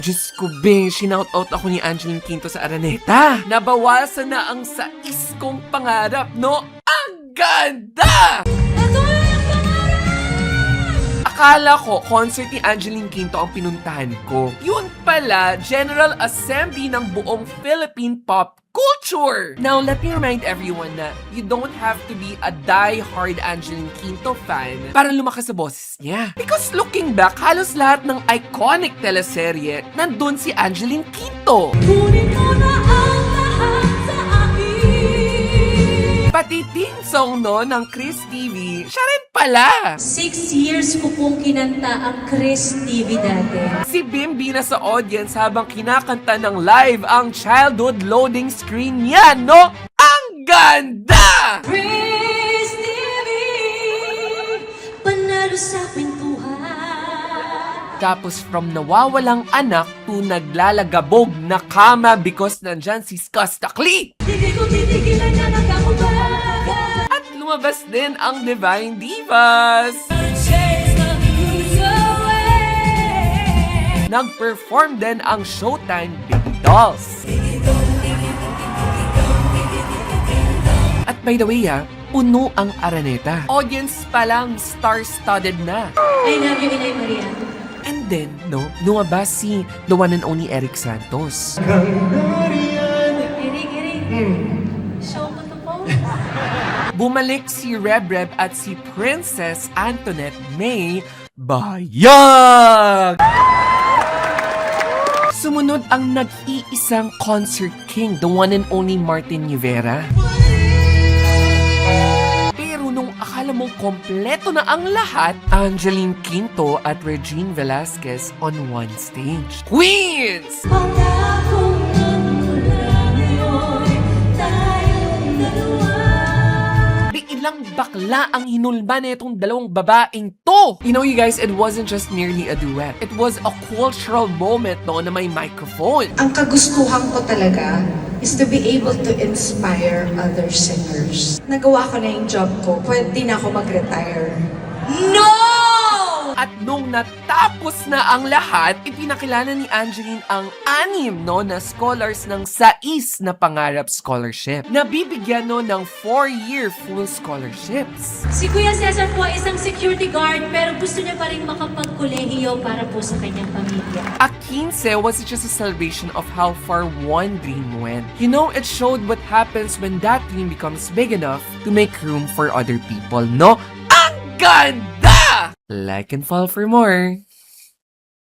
Diyos ko, be, shinout-out ako ni Angeline Quinto sa Araneta. Nabawasan na ang sais kong pangarap, no? Ang ganda! Akala ko, concert ni Angeline Quinto ang pinuntahan ko. Yun pala, General Assembly ng buong Philippine pop culture! Now, let me remind everyone na you don't have to be a die-hard Angeline Quinto fan para lumakas sa boses niya. Because looking back, halos lahat ng iconic teleserye, nandun si Angeline Quinto. Kunin mo na ang lahat sa akin. Pati theme song no ng Chris TV, siya rin pala. 6 years ko pong kinanta ang Chris TV dati. Si Bimbi na sa audience habang kinakanta ng live ang childhood loading screen niya, no? Ang ganda! Chris TV, panalo sa kwentuhan. Tapos from nawawalang anak to naglalagabog na kama because nandyan si Skastakli. Hindi ko titigilan na nagkakubaga. At lumabas din ang Divine Divas. Chase the blues away. Nag-perform din ang Showtime Baby Dolls. At by the way puno ang Araneta. Audience pa lang star-studded na. I love you, Inay Maria. And then, no, lumabas si the one and only Eric Santos. Iring. Show ko to po. Bumalik si Reb at si Princess Antoinette May Bayag! Sumunod ang nag-iisang concert king, the one and only Martin Rivera. Pero nung akala mong kompleto na ang lahat, Angeline Quinto at Regine Velasquez on one stage. Queens! Pangakong nagmula ngayon, tayong dalawa. Ilang bakla ang hinulma na itong dalawang babaeng to. You know, you guys, it wasn't just merely a duet. It was a cultural moment no, na may microphone. Ang kagustuhan ko talaga is to be able to inspire other singers. Nagawa ko na yung job ko, pwede na ako mag-retire. No! At nung natapos na ang lahat, ipinakilala ni Angeline ang 6 no, na scholars ng SAIS na Pangarap Scholarship. Nabibigyan no, ng 4-year full scholarships. Si Kuya Cesar po ay isang security guard pero gusto niya pa rin makapagkolehiyo para po sa kanyang pamilya. A 15 wasn't just a celebration of how far one dream went. You know, it showed what happens when that dream becomes big enough to make room for other people, no? Ang ganda! Like and follow for more.